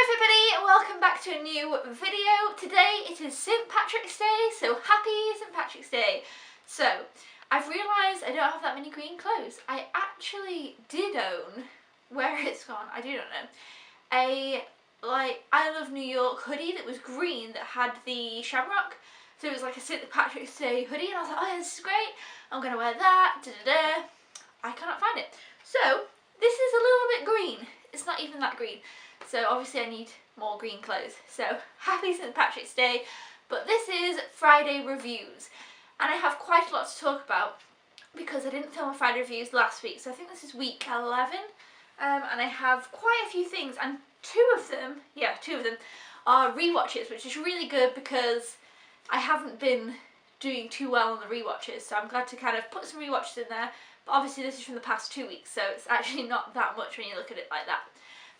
Hello everybody, welcome back to a new video. Today it is St. Patrick's Day, so happy St. Patrick's Day. So, I've realised I don't have that many green clothes. I actually did own, where it's gone, I do not know, a I Love New York hoodie that was green that had the shamrock. So it was like a St. Patrick's Day hoodie and I was like, oh yeah, this is great, I'm going to wear that, da-da-da. I cannot find it. So, this is a little bit green. It's not even that green. So obviously I need more green clothes. So happy St. Patrick's Day. But this is Friday reviews. And I have quite a lot to talk about because I didn't film a Friday reviews last week. So I think this is week 11. And I have quite a few things. And two of them are rewatches, which is really good because I haven't been doing too well on the rewatches. So I'm glad to kind of put some rewatches in there. But obviously this is from the past 2 weeks. So it's actually not that much when you look at it like that.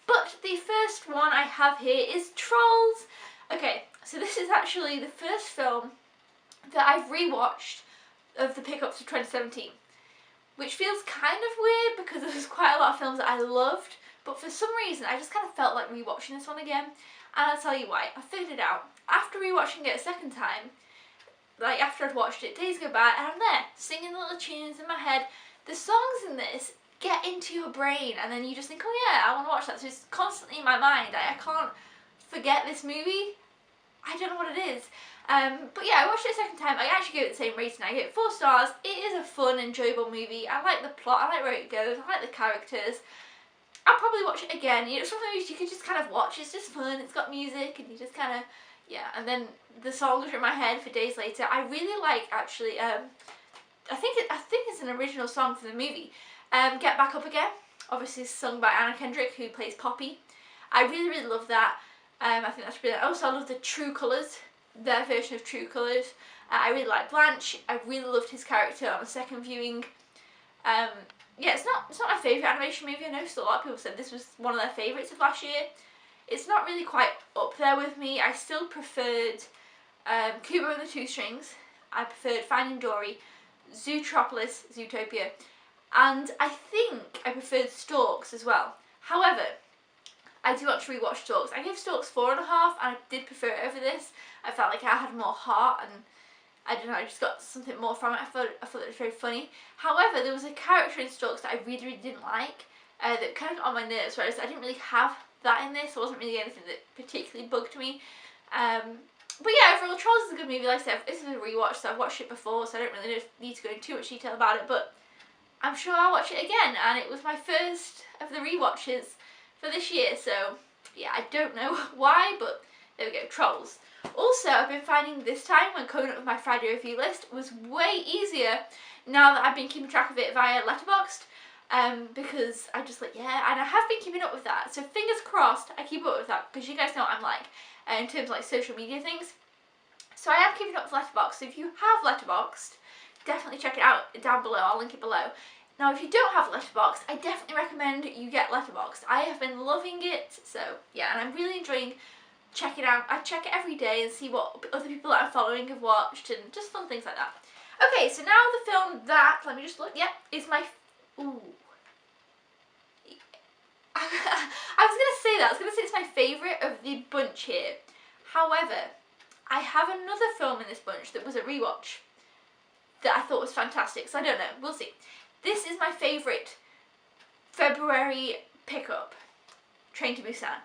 But the first one I have here is Trolls. Okay, so this is actually the first film that I've rewatched of the pickups of 2017. Which feels kind of weird because there's quite a lot of films that I loved. But for some reason I just kind of felt like rewatching this one again. And I'll tell you why. I figured it out. After rewatching it a second time, like after I'd watched it, days go by and I'm there singing little tunes in my head. The songs in this get into your brain and then you just think, oh yeah, I want to watch that. So it's constantly in my mind. I can't forget this movie. I don't know what it is. But yeah, I watched it a second time. I actually gave it the same rating. I gave it 4 stars. It is a fun, enjoyable movie. I like the plot. I like where it goes. I like the characters. I'll probably watch it again. You know, some movies you can just kind of watch. It's just fun. It's got music and you just kind of, yeah. And then the songs are in my head for days later. I really like, actually, I think it's an original song for the movie. Get Back Up Again, obviously sung by Anna Kendrick, who plays Poppy. I really love that. I think that's brilliant. Also, I love the True Colours, their version of True Colours. I really like Blanche. I really loved his character on the second viewing. Yeah, it's not my favourite animation movie. I know still a lot of people said this was one of their favourites of last year. It's not really quite up there with me. I still preferred Kubo and the Two Strings. I preferred Finding Dory, Zootropolis, Zootopia. And I think I preferred Storks as well. However, I do want to rewatch Storks. I gave Storks 4.5 and I did prefer it over this. I felt like I had more heart and I don't know, I just got something more from it. I thought it was very funny. However, there was a character in Storks that I really didn't like that kind of got on my nerves, whereas I didn't really have that in this. There wasn't really anything that particularly bugged me. But yeah, overall, Trolls is a good movie. Like I said, this is a rewatch, so I've watched it before, so I don't really need to go into too much detail about it, but I'm sure I'll watch it again, and it was my first of the rewatches for this year, so yeah, I don't know why, but there we go, Trolls. Also, I've been finding this time, when coming up with my Friday review list, was way easier now that I've been keeping track of it via Letterboxd, because I just like, yeah, and I have been keeping up with that, so fingers crossed I keep up with that, because you guys know what I'm like, in terms of like social media things. So I am keeping up with Letterboxd, so if you have Letterboxd, definitely check it out down below. I'll link it below. Now, if you don't have Letterboxd, I definitely recommend you get Letterboxd. I have been loving it, so yeah, and I'm really enjoying checking it out. I check it every day and see what other people that I'm following have watched and just fun things like that. Okay, so now the film that, let me just look, yep, is my, ooh. I was going to say that, I was going to say it's my favourite of the bunch here. However, I have another film in this bunch that was a rewatch that I thought was fantastic, so I don't know, we'll see. This is my favourite February pickup, Train to Busan.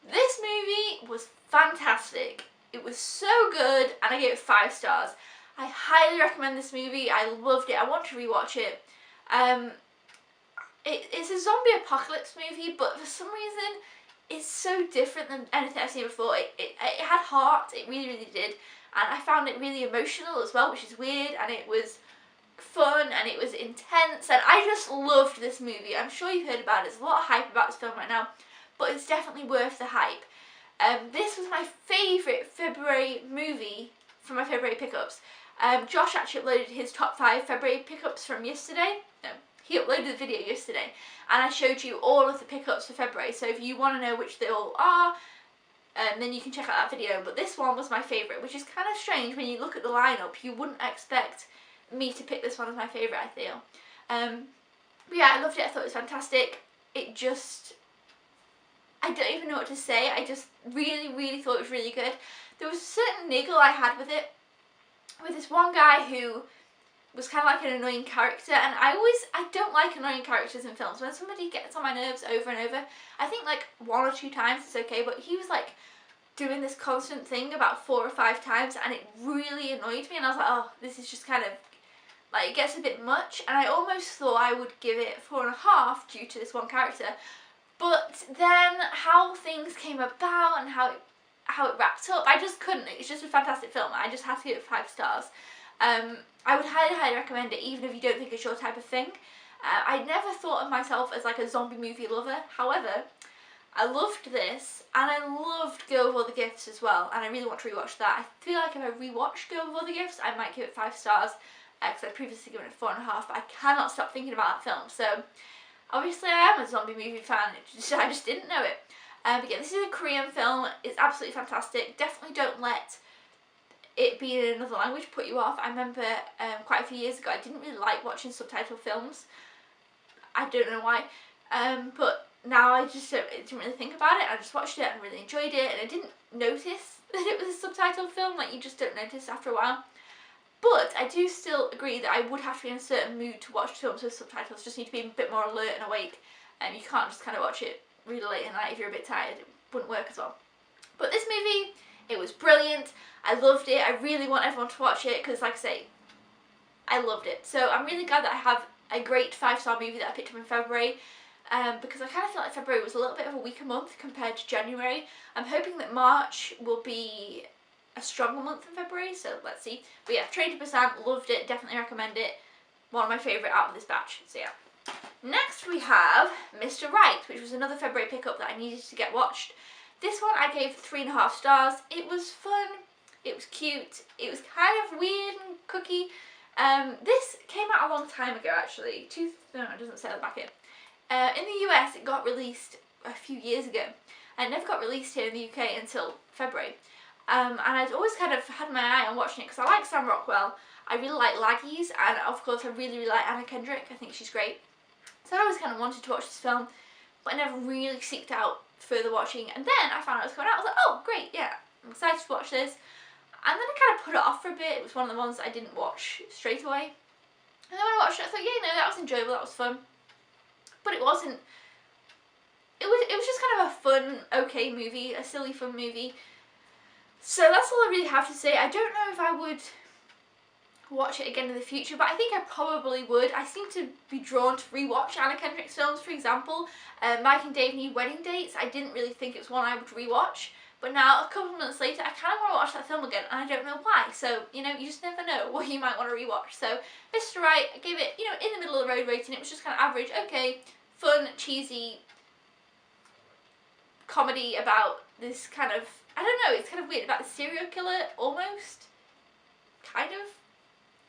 This movie was fantastic. It was so good, and I gave it 5 stars. I highly recommend this movie. I loved it. I want to rewatch it. It's a zombie apocalypse movie, but for some reason, it's so different than anything I've seen before. It had heart. It really did. And I found it really emotional as well, which is weird, and it was fun, and it was intense, and I just loved this movie. I'm sure you've heard about it. There's a lot of hype about this film right now, but it's definitely worth the hype. This was my favourite February movie from my February pickups. Josh actually uploaded his top 5 February pickups from yesterday. No, he uploaded the video yesterday, and I showed you all of the pickups for February, so if you want to know which they all are, then you can check out that video. But this one was my favourite, which is kind of strange when you look at the lineup. You wouldn't expect me to pick this one as my favourite, I feel. But yeah, I loved it. I thought it was fantastic. It just I don't even know what to say. I just really thought it was really good. There was a certain niggle I had with it, with this one guy who was kind of like an annoying character, and I don't like annoying characters in films. When somebody gets on my nerves over and over, I think like 1 or 2 times it's okay, but he was like doing this constant thing about 4 or 5 times, and it really annoyed me, and I was like, oh, this is just kind of, like, it gets a bit much, and I almost thought I would give it 4.5 due to this one character, but then how things came about and how it wrapped up, I just couldn't. It's just a fantastic film. I just had to give it 5 stars. I would highly recommend it, even if you don't think it's your type of thing. I never thought of myself as like a zombie movie lover. However, I loved this, and I loved Girl with All the Gifts as well, and I really want to rewatch that. I feel like if I rewatch Girl with All the Gifts, I might give it 5 stars, because I'd previously given it 4.5, but I cannot stop thinking about that film. So, obviously I am a zombie movie fan, I just didn't know it. But yeah, this is a Korean film. It's absolutely fantastic. Definitely don't let it be in another language put you off. I remember quite a few years ago I didn't really like watching subtitle films. I don't know why, but now I just didn't really think about it. I just watched it and really enjoyed it, and I didn't notice that it was a subtitle film. Like, you just don't notice after a while. But I do still agree that I would have to be in a certain mood to watch films with subtitles. Just need to be a bit more alert and awake, and you can't just kind of watch it really late at night if you're a bit tired. It wouldn't work as well. But this movie, it was brilliant. I loved it. I really want everyone to watch it because, like I say, I loved it. So I'm really glad that I have a great 5-star movie that I picked up in February, because I kind of feel like February was a little bit of a weaker month compared to January. I'm hoping that March will be a stronger month in February, so let's see. But yeah, Train to Busan, loved it, definitely recommend it. One of my favourite out of this batch, so yeah. Next we have Mr. Right, which was another February pickup that I needed to get watched. This one I gave 3.5 stars. It was fun, it was cute, it was kind of weird and cookie. This came out a long time ago actually. No, it doesn't say that back here. In the US it got released a few years ago, and it never got released here in the UK until February. And I'd always kind of had my eye on watching it because I like Sam Rockwell, I really like Laggies, and of course I really like Anna Kendrick. I think she's great. So I always kind of wanted to watch this film, but I never really seeked out further watching. And then I found out it was coming out. I was like, oh great, yeah, I'm excited to watch this. And then I kind of put it off for a bit. It was one of the ones that I didn't watch straight away. And then when I watched it, I thought, yeah, no, that was enjoyable, that was fun. But it wasn't. It was just kind of a fun, okay movie, a silly fun movie. So that's all I really have to say. I don't know if I would watch it again in the future, but I think I probably would. I seem to be drawn to rewatch Anna Kendrick's films, for example. Mike and Dave Need Wedding Dates. I didn't really think it was one I would rewatch, but now, a couple of months later, I kind of want to watch that film again, and I don't know why. So, you know, you just never know what you might want to rewatch. So, Mr. Right, I gave it, you know, in the middle of the road rating. It was just kind of average, okay, fun, cheesy comedy about this kind of, I don't know, it's kind of weird, about the serial killer, almost, kind of.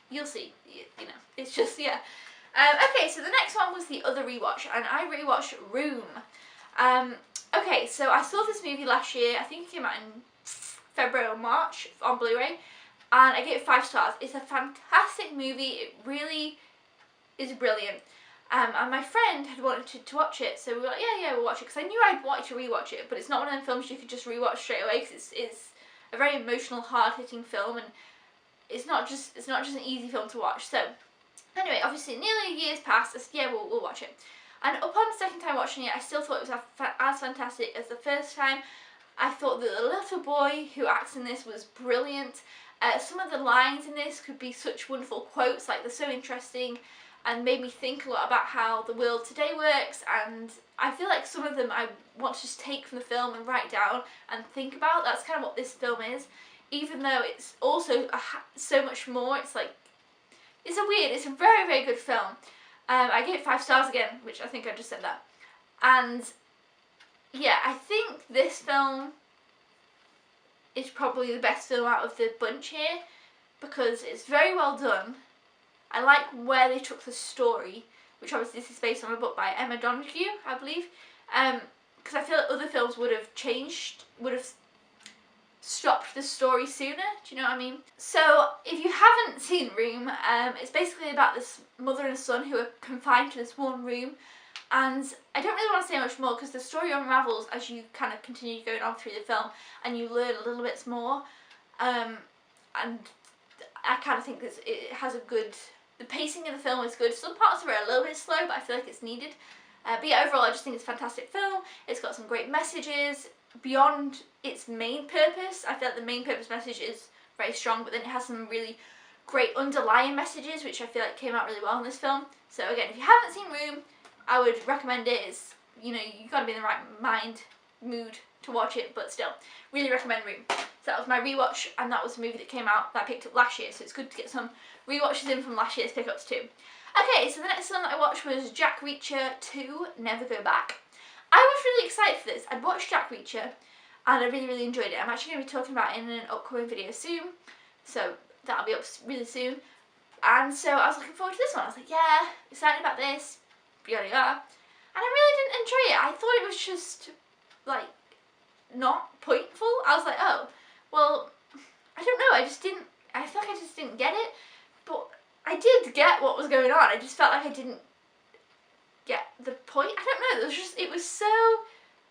You'll see, you know, it's just, yeah. Okay, so the next one was the other rewatch, and I rewatched Room. Okay, so I saw this movie last year. I think it came out in February or March on Blu-ray, and I gave it 5 stars. It's a fantastic movie. It really is brilliant. And my friend had wanted to watch it, so we were like, yeah, we'll watch it, because I knew I'd wanted to rewatch it, but it's not one of them films you could just rewatch straight away, because it's a very emotional, hard-hitting film, and it's not just an easy film to watch. So anyway, obviously nearly a year's passed. I said, yeah, we'll watch it. And upon the second time watching it, I still thought it was as fantastic as the first time. I thought that the little boy who acts in this was brilliant. Some of the lines in this could be such wonderful quotes, like they're so interesting and made me think a lot about how the world today works, and I feel like some of them I want to just take from the film and write down and think about. That's kind of what this film is, even though it's also so much more. It's like, it's a very, very good film. I gave it 5 stars again, which I think I just said that. And yeah, I think this film is probably the best film out of the bunch here, because it's very well done. I like where they took the story, which obviously this is based on a book by Emma Donoghue, I believe. Because I feel like other films would have stopped the story sooner, do you know what I mean? So, if you haven't seen Room, it's basically about this mother and son who are confined to this one room, And I don't really want to say much more because the story unravels as you kind of continue going on through the film and you learn a little bit more. And I kind of think that it has a good, the pacing of the film is good. Some parts of it are a little bit slow, but I feel like it's needed. But yeah, overall I just think it's a fantastic film. It's got some great messages beyond its main purpose. I feel like the main purpose message is very strong, but then it has some really great underlying messages which I feel like came out really well in this film. So again, if you haven't seen Room, I would recommend it. It's, you know, you've got to be in the right mood to watch it, but still, really recommend Room. So that was my rewatch, and that was a movie that came out that I picked up last year, so it's good to get some rewatches in from last year's pickups too. Okay, so the next film that I watched was Jack Reacher 2, Never Go Back. I was really excited for this. I'd watched Jack Reacher, and I really enjoyed it. I'm actually going to be talking about it in an upcoming video soon, so that'll be up really soon. And so I was looking forward to this one. I was like, yeah, excited about this, yada yada. And I really didn't enjoy it. I thought it was just, like, not pointful. I was like, oh, well, I don't know, I feel like I just didn't get it, but I did get what was going on. I just felt like I didn't get the point. I don't know, it was so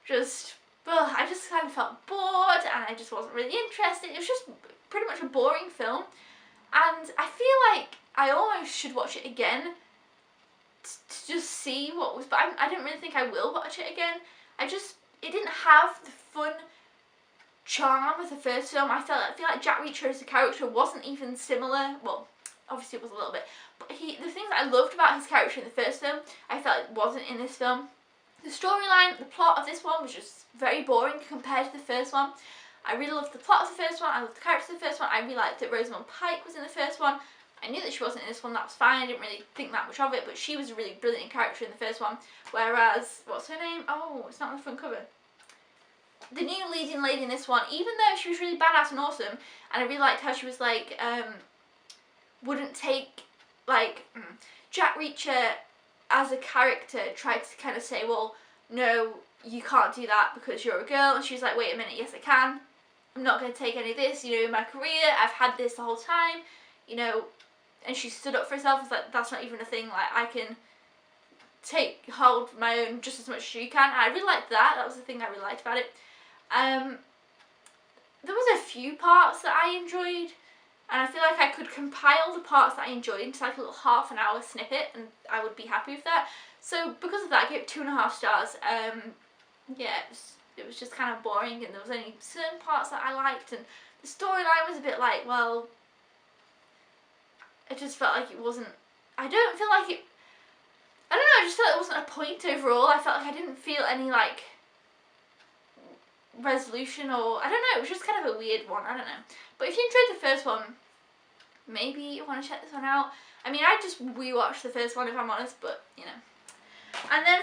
just, I just kind of felt bored and I just wasn't really interested. It was just pretty much a boring film, and I feel like I almost should watch it again to just see what was, but I don't really think I will watch it again. It didn't have the fun charm of the first film. I feel like Jack Reacher as a character wasn't even similar. Well, obviously it was a little bit, but the things that I loved about his character in the first film, I felt it wasn't in this film. The storyline, the plot of this one was just very boring compared to the first one. I really loved the plot of the first one, I loved the character of the first one, I really liked that Rosamund Pike was in the first one. I knew that she wasn't in this one, that was fine, I didn't really think that much of it, but she was a really brilliant character in the first one. Whereas, what's her name? Oh, it's not on the front cover. The new leading lady in this one, even though she was really badass and awesome, and I really liked how she was like, wouldn't take, like, Jack Reacher as a character tried to kind of say, well, no, you can't do that because you're a girl, and she's like, wait a minute, yes I can, I'm not going to take any of this, you know, in my career, I've had this the whole time, you know, and she stood up for herself. It's like, that's not even a thing, like, I can take hold of my own just as much as you can, and I really liked that. That was the thing I really liked about it. There was a few parts that I enjoyed, and I feel like I could compile the parts that I enjoyed into like a little half an hour snippet, and I would be happy with that. So because of that, I gave it 2.5 stars. Yeah, it was just kind of boring, and there was only certain parts that I liked, and the storyline was a bit like, well, it just felt like it wasn't, I don't feel like it, I don't know, I just felt like it wasn't a point overall. I felt like I didn't feel any like resolution, or I don't know, it was just kind of a weird one, I don't know. But if you enjoyed the first one, maybe you want to check this one out. I mean, I just rewatched the first one if I'm honest, but you know. And then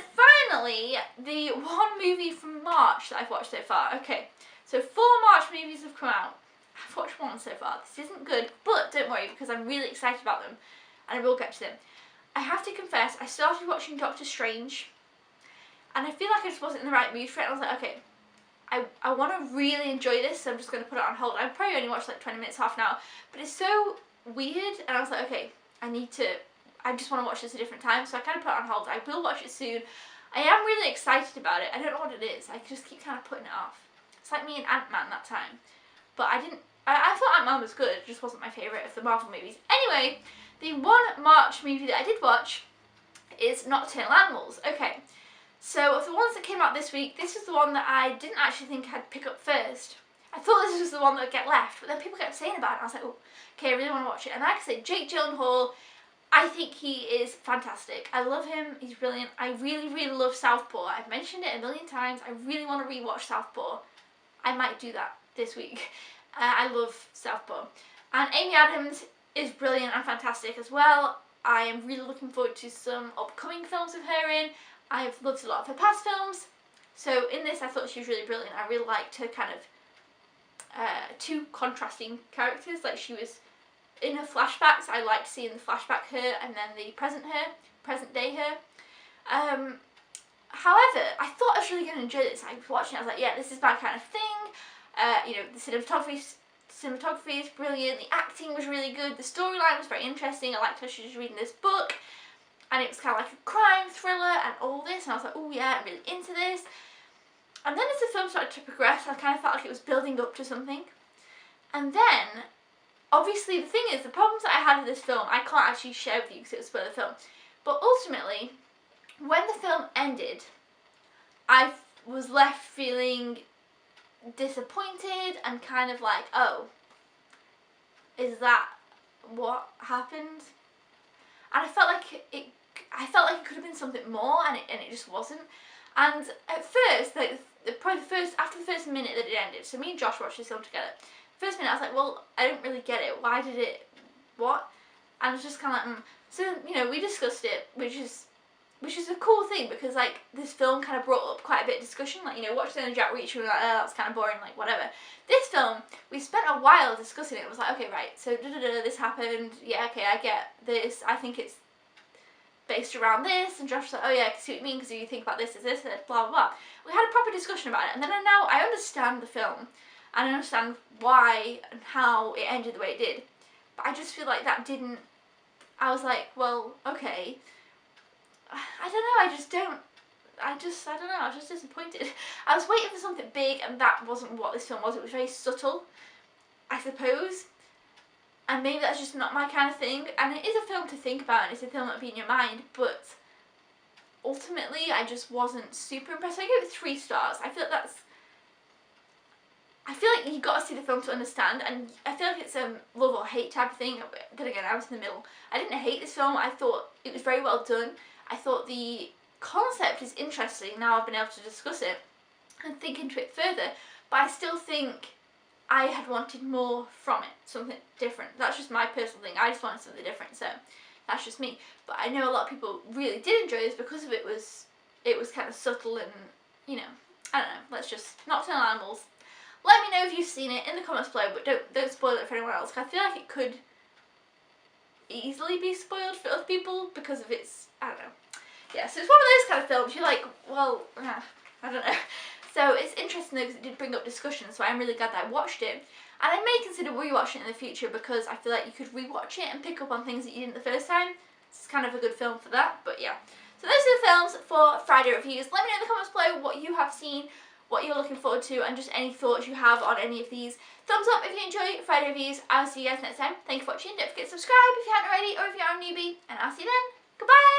finally, the one movie from March that I've watched so far. Okay, so 4 March movies have come out. I've watched 1 so far. This isn't good, but don't worry because I'm really excited about them and I will get to them. I have to confess, I started watching Doctor Strange and I feel like I just wasn't in the right mood for it. I was like, okay, I want to really enjoy this, so I'm just going to put it on hold. I probably only watched like 20 minutes, half an hour, but it's so weird, and I was like, okay, I just want to watch this a different time, so I kind of put it on hold. I will watch it soon. I am really excited about it. I don't know what it is. I just keep kind of putting it off. It's like me and Ant-Man that time. But I thought Ant-Man was good, it just wasn't my favourite of the Marvel movies. Anyway, the 1 March movie that I did watch is Nocturnal Animals. Okay. So of the ones that came out this week, this is the one that I didn't actually think I'd pick up first. I thought this was the one that would get left, but then people kept saying about it, and I was like, oh, okay, I really want to watch it. And like I said, Jake Gyllenhaal, I think he is fantastic. I love him, he's brilliant. I really love Southpaw. I've mentioned it a million times. I really want to rewatch Southpaw. I might do that this week. I love Southpaw. And Amy Adams is brilliant and fantastic as well. I am really looking forward to some upcoming films with her in. I've loved a lot of her past films, so in this I thought she was really brilliant. I really liked her kind of two contrasting characters. Like, she was in her flashbacks, I liked seeing the flashback her and then the present day her. However, I thought I was really going to enjoy this. I was watching it, I was like, yeah, this is my kind of thing. You know, the cinematography is brilliant, the acting was really good, the storyline was very interesting. I liked how she was reading this book. and it was kind of like a crime thriller and all this, and I was like, oh yeah, I'm really into this. And then as the film started to progress, I kind of felt like it was building up to something. And then, obviously, the thing is, the problems that I had with this film, I can't actually share with you because it was for the film. But ultimately, when the film ended, I was left feeling disappointed and kind of like, oh, is that what happened? And I felt like it could have been something more, and it just wasn't. And at first, like after the first minute that it ended, so me and Josh watched this film together. First minute I was like, well, I don't really get it. Why did it? What? And I was just kind of like, So you know, we discussed it, which is a cool thing, because like this film kind of brought up quite a bit of discussion. Like, you know, watching the Jack Reacher, we were like, oh, that's kind of boring, like whatever. This film, we spent a while discussing it. It was like, okay, right, so this happened. Yeah, okay, I get this. I think it's based around this. And Josh was like, oh yeah, I can see what you mean, because you think about this, blah blah blah. We had a proper discussion about it, and then now I understand the film, and I understand why and how it ended the way it did. But I just feel like that didn't. I was like, well, okay. I don't know, I don't know, I was just disappointed. I was waiting for something big, and that wasn't what this film was. It was very subtle, I suppose. And maybe that's just not my kind of thing. And it is a film to think about, and it's a film that will be in your mind, but ultimately I just wasn't super impressed. I gave it 3 stars. I feel like you've got to see the film to understand, and I feel like it's a love or hate type of thing. Then again, I was in the middle. I didn't hate this film. I thought it was very well done. I thought the concept is interesting. Now I've been able to discuss it and think into it further, but I still think I had wanted more from it, something different. That's just my personal thing. I just wanted something different, so that's just me. But I know a lot of people really did enjoy this because of it was kind of subtle, and you know, I don't know. Let's just nocturnal animals. Let me know if you've seen it in the comments below, but don't spoil it for anyone else. 'Cause I feel like it could easily be spoiled for other people because of its, I don't know. Yeah, so it's one of those kind of films you're like, well, I don't know. So it's interesting though, because it did bring up discussion, so I'm really glad that I watched it. And I may consider rewatching it in the future, because I feel like you could rewatch it and pick up on things that you didn't the first time. It's kind of a good film for that, but yeah. So those are the films for Friday reviews. Let me know in the comments below what you have seen, what you're looking forward to, and just any thoughts you have on any of these. Thumbs up if you enjoy Friday reviews. I'll see you guys next time. Thank you for watching. Don't forget to subscribe if you haven't already, or if you're a newbie, and I'll see you then. Goodbye!